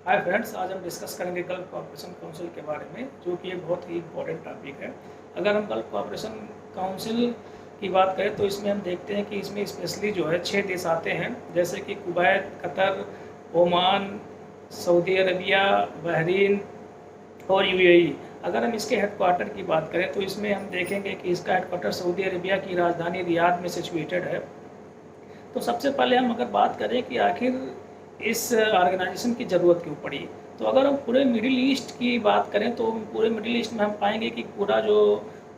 Hi friends, आज हम discuss करेंगे गल्फ कोऑपरेशन काउंसिल के बारे में, जो कि एक बहुत ही इम्पोर्टेंट टॉपिक है। अगर हम गल्फ कोऑपरेशन काउंसिल की बात करें तो इसमें हम देखते हैं कि इसमें स्पेशली जो है 6 देश आते हैं, जैसे कि Kuwait, Qatar, Oman, Saudi Arabia, Bahrain और यूएई। अगर हम इसके हेडक्वार्टर की बात करें तो इसमें हम देखेंगे कि इसका हेडक्वार्टर सऊदी अरबिया की राजधानी रियाद में सिचुएटेड है। तो सबसे पहले हम अगर बात करें कि आखिर इस ऑर्गेनाइजेशन की ज़रूरत क्यों पड़ी, तो अगर हम पूरे मिडिल ईस्ट की बात करें तो पूरे मिडिल ईस्ट में हम पाएंगे कि पूरा जो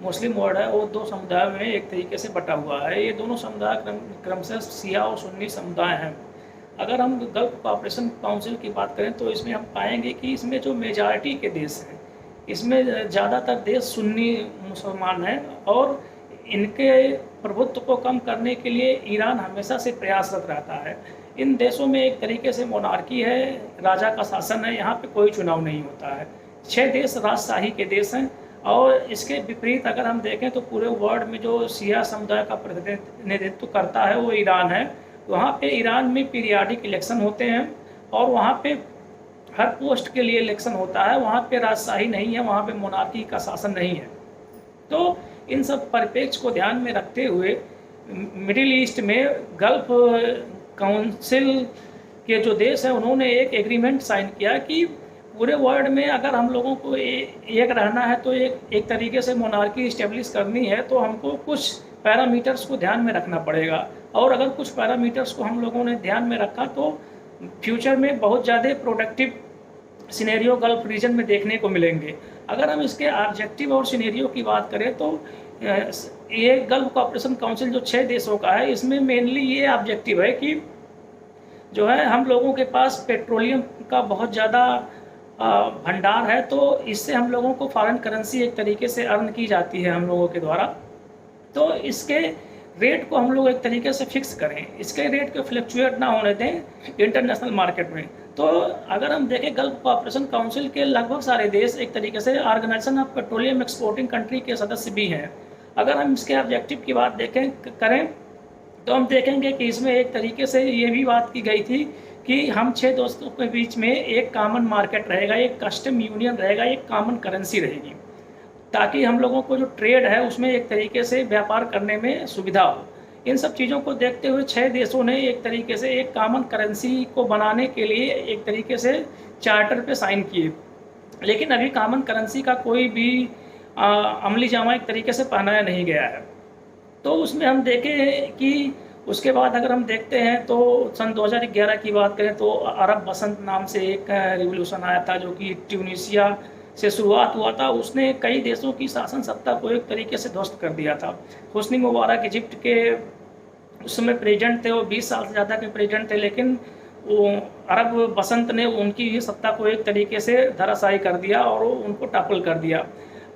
मुस्लिम वर्ल्ड है वो दो समुदायों में एक तरीके से बटा हुआ है। ये दोनों समुदाय क्रमशः शिया और सुन्नी समुदाय हैं। अगर हम गल्फ कोऑपरेशन काउंसिल की बात करें तो इसमें हम पाएंगे कि इसमें जो मेजॉरिटी के देश हैं, इसमें ज़्यादातर देश सुन्नी मुसलमान हैं और इनके प्रभुत्व को कम करने के लिए ईरान हमेशा से प्रयासरत रहता है। इन देशों में एक तरीके से मोनार्की है, राजा का शासन है, यहाँ पे कोई चुनाव नहीं होता है। 6 देश राजशाही के देश हैं और इसके विपरीत अगर हम देखें तो पूरे वर्ल्ड में जो शिया समुदाय का प्रतिनिधित्व करता है वो ईरान है। वहाँ पे ईरान में पीरियाडिक इलेक्शन होते हैं और वहाँ पे हर पोस्ट के लिए इलेक्शन होता है। वहाँ पे राजशाही नहीं है, वहाँ पे मोनार्की का शासन नहीं है। तो इन सब परिप्रेक्ष्य को ध्यान में रखते हुए मिडिल ईस्ट में गल्फ काउंसिल के जो देश हैं उन्होंने एक एग्रीमेंट साइन किया कि पूरे वर्ल्ड में अगर हम लोगों को एक रहना है तो एक तरीके से मोनार्की इस्टेब्लिश करनी है तो हमको कुछ पैरामीटर्स को ध्यान में रखना पड़ेगा। और अगर कुछ पैरामीटर्स को हम लोगों ने ध्यान में रखा तो फ्यूचर में बहुत ज़्यादा प्रोडक्टिव सिनेरियो गल्फ रीजन में देखने को मिलेंगे। अगर हम इसके ऑब्जेक्टिव और सिनेरियो की बात करें तो ये गल्फ कोऑपरेशन काउंसिल जो 6 देशों का है, इसमें मेनली ये ऑब्जेक्टिव है कि जो है हम लोगों के पास पेट्रोलियम का बहुत ज़्यादा भंडार है, तो इससे हम लोगों को फॉरेन करेंसी एक तरीके से अर्न की जाती है हम लोगों के द्वारा। तो इसके रेट को हम लोग एक तरीके से फिक्स करें, इसके रेट को फ्लक्चुएट ना होने दें इंटरनेशनल मार्केट में। तो अगर हम देखें गल्फ कोऑपरेशन काउंसिल के लगभग सारे देश एक तरीके से organisation of petroleum exporting country के सदस्य भी हैं। अगर हम इसके ऑब्जेक्टिव की बात करें तो हम देखेंगे कि इसमें एक तरीके से ये भी बात की गई थी कि हम 6 दोस्तों के बीच में एक कॉमन मार्केट रहेगा, एक कस्टम यूनियन रहेगा, एक कॉमन करेंसी रहेगी, ताकि हम लोगों को जो ट्रेड है उसमें एक तरीके से व्यापार करने में सुविधा हो। इन सब चीज़ों को देखते हुए 6 देशों ने एक तरीके से एक कॉमन करेंसी को बनाने के लिए एक तरीके से चार्टर पे साइन किए, लेकिन अभी कॉमन करेंसी का कोई भी अमली जामा एक तरीके से पहनाया नहीं गया है। तो उसमें हम देखें कि उसके बाद अगर हम देखते हैं तो सन 2011 की बात करें तो अरब बसंत नाम से एक रिवोल्यूशन आया था जो कि ट्यूनीशिया से शुरुआत हुआ था। उसने कई देशों की शासन सत्ता को एक तरीके से ध्वस्त कर दिया था। हुस्नी मुबारक इजिप्ट के उस समय प्रेसिडेंट थे, वो 20 साल से ज़्यादा के प्रेसिडेंट थे, लेकिन वो अरब बसंत ने उनकी सत्ता को एक तरीके से धराशायी कर दिया और उनको टॉपल कर दिया।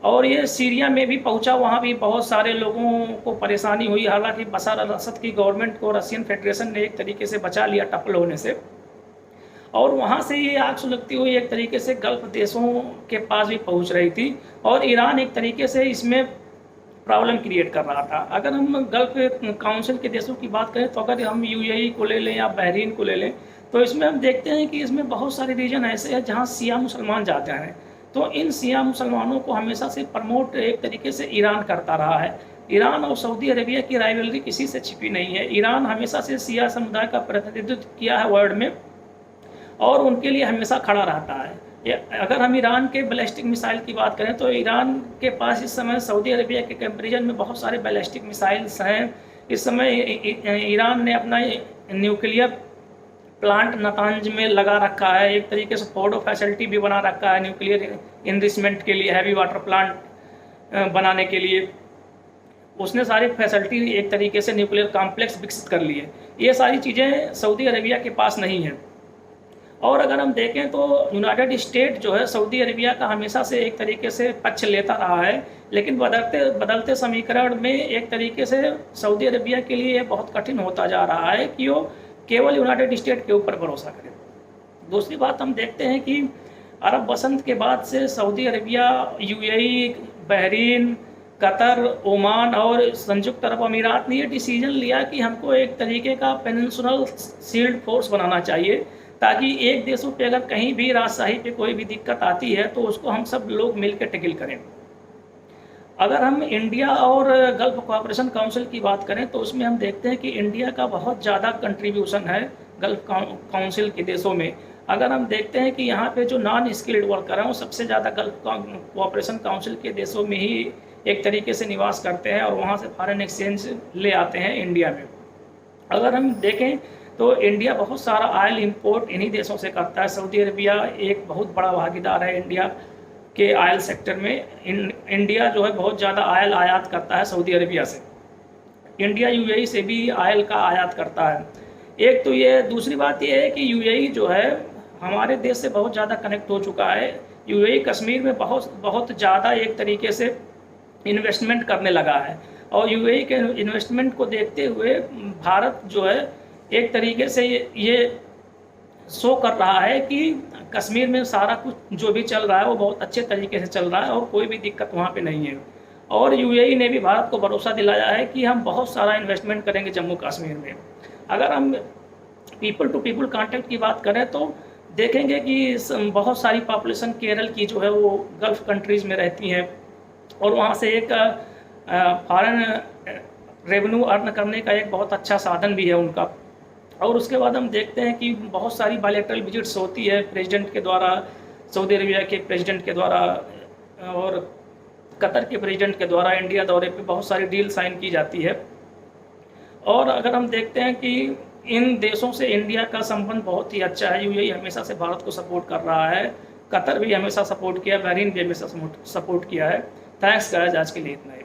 और ये सीरिया में भी पहुंचा, वहाँ भी बहुत सारे लोगों को परेशानी हुई। हालांकि बशर अल असद की गवर्नमेंट को रशियन फेडरेशन ने एक तरीके से बचा लिया टॉपल होने से, और वहाँ से ये आग सुलगती हुई एक तरीके से गल्फ देशों के पास भी पहुँच रही थी और ईरान एक तरीके से इसमें प्रॉब्लम क्रिएट कर रहा था। अगर हम गल्फ काउंसिल के देशों की बात करें तो अगर हम यूएई को ले लें या बहरीन को ले लें तो इसमें हम देखते हैं कि इसमें बहुत सारे रीजन ऐसे हैं जहाँ शिया मुसलमान जाते हैं। तो इन शिया मुसलमानों को हमेशा से प्रमोट एक तरीके से ईरान करता रहा है। ईरान और सऊदी अरेबिया की राइवलरी किसी से छिपी नहीं है। ईरान हमेशा से शिया समुदाय का प्रतिनिधित्व किया है वर्ल्ड में और उनके लिए हमेशा खड़ा रहता है। अगर हम ईरान के बैलिस्टिक मिसाइल की बात करें तो ईरान के पास इस समय सऊदी अरेबिया के कंपेरिजन में बहुत सारे बैलिस्टिक मिसाइल्स हैं। इस समय ईरान ने अपना न्यूक्लियर प्लांट नातांज में लगा रखा है, एक तरीके से फोर्डो फैसिलिटी भी बना रखा है न्यूक्लियर इनरिचमेंट के लिए, हैवी वाटर प्लांट बनाने के लिए। उसने सारी फैसिलिटी एक तरीके से न्यूक्लियर कॉम्प्लेक्स विकसित कर लिए। ये सारी चीज़ें सऊदी अरेबिया के पास नहीं हैं। और अगर हम देखें तो यूनाइटेड स्टेट जो है सऊदी अरेबिया का हमेशा से एक तरीके से पक्ष लेता रहा है, लेकिन बदलते समीकरण में एक तरीके से सऊदी अरेबिया के लिए बहुत कठिन होता जा रहा है कि वो केवल यूनाइटेड स्टेट के ऊपर भरोसा करें। दूसरी बात हम देखते हैं कि अरब बसंत के बाद से Saudi Arabia, UAE, Bahrain, Qatar, Oman और संयुक्त अरब अमीरात ने ये डिसीजन लिया कि हमको एक तरीके का पेनिनसुलर शील्ड फोर्स बनाना चाहिए, ताकि एक देशों पे अगर कहीं भी राजशाही पे कोई भी दिक्कत आती है तो उसको हम सब लोग मिलकर टैकल करें। अगर हम इंडिया और गल्फ कोऑपरेशन काउंसिल की बात करें तो उसमें हम देखते हैं कि इंडिया का बहुत ज़्यादा कंट्रीब्यूशन है गल्फ काउंसिल के देशों में। अगर हम देखते हैं कि यहाँ पे जो नॉन स्किल्ड वर्कर हैं वो सबसे ज़्यादा गल्फ कोऑपरेशन काउंसिल के देशों में ही एक तरीके से निवास करते हैं और वहाँ से फॉरेन एक्सचेंज ले आते हैं इंडिया में। अगर हम देखें तो इंडिया बहुत सारा ऑयल इंपोर्ट इन्हीं देशों से करता है। सऊदी अरबिया एक बहुत बड़ा भागीदार है इंडिया के ऑयल सेक्टर में। इंडिया जो है बहुत ज़्यादा ऑयल आयात करता है सऊदी अरबिया से। इंडिया यूएई से भी ऑयल का आयात करता है। एक तो ये, दूसरी बात ये है कि यूएई जो है हमारे देश से बहुत ज़्यादा कनेक्ट हो चुका है। यूएई कश्मीर में बहुत ज़्यादा एक तरीके से इन्वेस्टमेंट करने लगा है और यूएई के इन्वेस्टमेंट को देखते हुए भारत जो है एक तरीके से ये शो कर रहा है कि कश्मीर में सारा कुछ जो भी चल रहा है वो बहुत अच्छे तरीके से चल रहा है और कोई भी दिक्कत वहाँ पे नहीं है। और यूएई ने भी भारत को भरोसा दिलाया है कि हम बहुत सारा इन्वेस्टमेंट करेंगे जम्मू कश्मीर में। अगर हम पीपल टू पीपल कांटेक्ट की बात करें तो देखेंगे कि बहुत सारी पॉपुलेशन केरल की जो है वो गल्फ़ कंट्रीज़ में रहती हैं और वहाँ से एक फॉरेन रेवेन्यू अर्न करने का एक बहुत अच्छा साधन भी है उनका। और उसके बाद हम देखते हैं कि बहुत सारी बायलैटरल विजिट्स होती है प्रेसिडेंट के द्वारा, सऊदी अरबिया के प्रेसिडेंट के द्वारा और कतर के प्रेसिडेंट के द्वारा इंडिया दौरे पे बहुत सारी डील साइन की जाती है। और अगर हम देखते हैं कि इन देशों से इंडिया का संबंध बहुत ही अच्छा है। यूएई हमेशा से भारत को सपोर्ट कर रहा है, कतर भी हमेशा सपोर्ट किया, बहरीन भी हमेशा सपोर्ट किया है। थैंक्स गाइस, आज के लिए इतना ही।